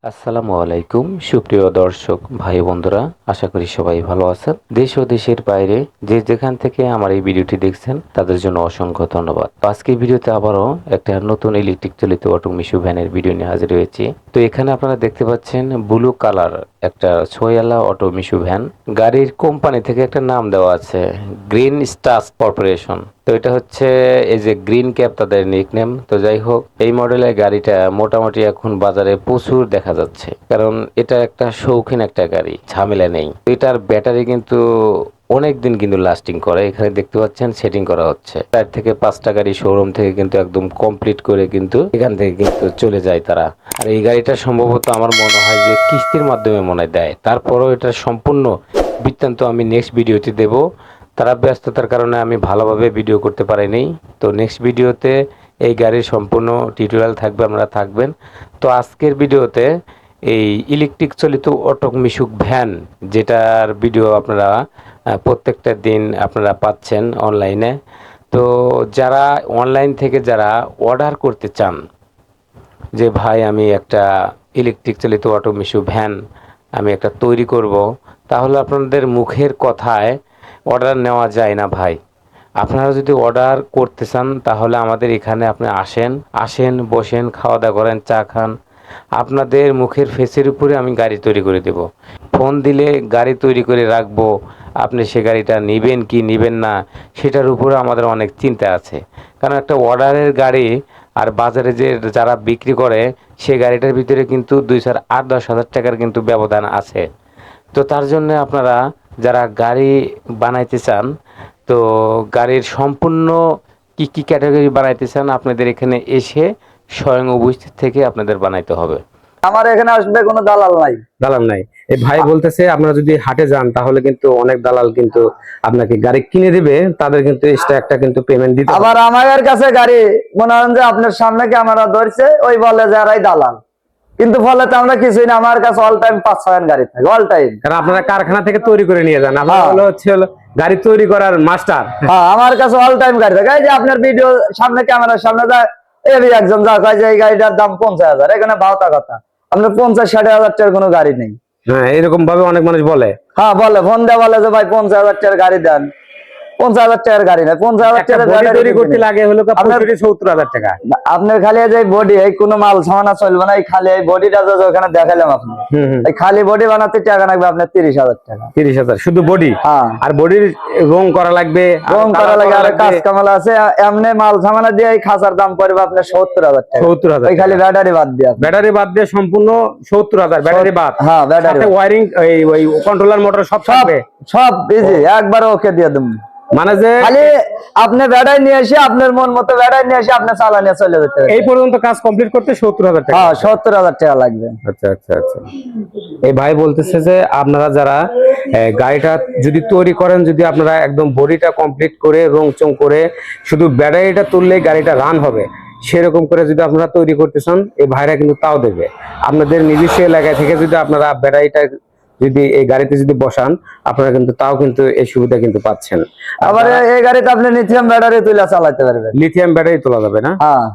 আসসালামু আলাইকুম সুপ্রিয় দর্শক ভাই বন্ধুরা, আশা করি সবাই ভালো আছেন। দেশ ও দেশের বাইরে যে যেখান থেকে আমার এই ভিডিওটি দেখছেন তাদের জন্য অসংখ্য ধন্যবাদ। তো আজকের ভিডিওতে আবারও একটা নতুন ইলেকট্রিক চালিত অটো মিশু ভ্যানের ভিডিও নিয়ে হাজির হয়েছি। তো এখানে আপনারা দেখতে পাচ্ছেন ব্লু কালার একটা ছোয়ালা অটো মিশু ভ্যান। গাড়ির কোম্পানি থেকে একটা নাম দেওয়া আছে, গ্রিন স্টার কর্পোরেশন। তো এটা হচ্ছে এই যে গ্রিন ক্যাপ তাদের নিকনেম। তো যাই হোক, এই মডেলের গাড়িটা মোটামুটি এখন বাজারে প্রচুর দেখা যাচ্ছে, কারণ এটা একটা শৌখিন একটা গাড়ি, ঝামেলা নেই। এটার ব্যাটারি কিন্তু অনেক দিন কিন্তু লাস্টিং করে। এখানে দেখতে পাচ্ছেন সেটিং করা হচ্ছে। 4 থেকে 5টা গাড়ি শোরুম থেকে কিন্তু একদম কমপ্লিট করে কিন্তু এখান থেকে কিন্তু চলে যায় তারা। আর এই গাড়িটা সম্ভবত আমার মনে হয় যে কিস্তির মাধ্যমে মনে হয় দেয়। তারপরও এটা সম্পূর্ণ বৃত্তান্ত আমি নেক্সট ভিডিওতে দেব। তারা ব্যস্ততার কারণে আমি ভালোভাবে ভিডিও করতে পারিনি। তো নেক্সট ভিডিওতে এই গাড়ির সম্পূর্ণ টিউটোরিয়াল থাকবে, আপনারা থাকবেন। তো আজকের ভিডিওতে এই ইলেকট্রিক চালিত অটো মিশুক ভ্যান, যেটার ভিডিও আপনারা প্রত্যেকটা দিন আপনারা পাচ্ছেন অনলাইনে। তো যারা অনলাইন থেকে যারা অর্ডার করতে চান যে ভাই আমি একটা ইলেকট্রিক চালিত অটো মিশু ভ্যান আমি একটা তৈরি করব, তাহলে আপনাদের মুখের কথায় অর্ডার নেওয়া যায় না ভাই। আপনারা যদি অর্ডার করতে চান তাহলে আমাদের এখানে আপনি আসেন বসেন, খাওয়া দাওয়া করেন, চা খান, আপনাদের মুখের ফেসের উপরে আমি গাড়ি তৈরি করে দেব। ফোন দিলে গাড়ি তৈরি করে রাখবো, আপনি সে গাড়িটা নেবেন কি নেবেন না সেটার উপরে আমাদের অনেক চিন্তা আছে। কারণ একটা অর্ডারের গাড়ি আর বাজারে যে যারা বিক্রি করে সে গাড়িটার ভিতরে কিন্তু 2-4-8-10 হাজার টাকার কিন্তু ব্যবধান আছে। তো তার জন্য আপনারা যারা গাড়ি বানাইতে চান, তো গাড়ির সম্পূর্ণ কি কি ক্যাটাগরি বানাইতে চান আপনাদের এখানে এসে স্বয়ং উপস্থিত থেকে আপনাদের বানাইতে হবে। আমার এখানে আসবে কোনো দালাল নাই। দালাল নাই। এই ভাই বলতেছে আপনারা যদি হাটে যান তাহলে কিন্তু অনেক দালাল কিন্তু আপনাকে গাড়ি কিনে দিবে, তাদের কিন্তু এক্সট্রা একটা কিন্তু পেমেন্ট দিতে হবে। আবার আমার কাছে গাড়ি মনে হয় যে আপনার সামনে ক্যামেরা ধরছে ওই বলে যারাই দালাল, কিন্তু ফলে তো আমরা কিছুই না। আমার কাছে অল টাইম 5-6 গাড়ি থাকে অল টাইম। কারণ আপনারা কারখানা থেকে তৈরি করে নিয়ে যান, আপনারা হলো গাড়ি তৈরি করার মাস্টার। হ্যাঁ, আমার কাছে অল টাইম গাড়ি থাকে। এই যে আপনার ভিডিও সামনে ক্যামেরার সামনে যায় এই একজন যা কয় যে এই গাড়িটার দাম 50,000, এখানে ভাওতা কথা। আপনার 50-60 হাজার টাকার কোনো গাড়ি নেই। হ্যাঁ, এরকম ভাবে অনেক মানুষ বলে। হ্যাঁ বলে, ফোন দেওয়া বলে যে ভাই 50,000 টাকার গাড়ি দেন। 50,000 টাকার গাড়ি নেই, 50,000 টাকার গাড়ি তৈরি করতে লাগে হলো 70,000 টাকা। আপনার খালি যে বডি, এই কোনো মাল সামানা চলবে না। এই খালি এই বডিটা যে ওখানে দেখালাম আপনি, এই খালি বডি বানাতে টাকা লাগবে আপনার 30,000 টাকা। 30,000 শুধু বডি? হ্যাঁ, আর বডির রং করা লাগবে, রং করা লাগে, আর কাজ কামাল আছে। এমনি মাল সামানা দিয়ে এই খাঁচার দাম পড়বে আপনার 70,000 টাকা। 70,000 ওই খালি ব্যাটারি বাদ দিয়ে, ব্যাটারি বাদ দিয়ে সম্পূর্ণ 70,000 ব্যাটারি বাদ। হ্যাঁ, ব্যাটারি ওয়ারিং, ওই কন্ট্রোলার মোটর সব থাকবে, সব ইজি একবার ওকে দিয়ে দেব। মানে যে খালি আপনি ব্যাটারি নিয়ে এসে আপনার মন মতো ব্যাটারি নিয়ে এসে আপনি চালানিয়ে চলে যেতে হবে। এই পর্যন্ত কাজ কমপ্লিট করতে 70,000 টাকা? হ্যাঁ, 70,000 টাকা লাগবে। আচ্ছা আচ্ছা আচ্ছা। এই ভাই বলতেছে যে আপনারা যারা গাড়িটা যদি তৈরি করেন, যদি আপনারা একদম বডিটা কমপ্লিট করে রং চং করে শুধু ব্যাটারিটা তুললেই গাড়িটা রান হবে, সেরকম করে যদি আপনারা তৈরি করতে চান এই ভাইরা কিন্তু তাও দেবে। আপনাদের নিজস্ব এলাকায় থেকে যদি আপনারা ব্যাটারিটা যদি এই গাড়িতে যদি বসান, আপনারা কিন্তু তাও কিন্তু এই সুবিধা কিন্তু পাচ্ছেন। আবার এই গাড়িতে আপনি লিথিয়াম ব্যাটারি তুলে চালাতে পারবেন। লিথিয়াম ব্যাটারি তোলা যাবে না? হ্যাঁ,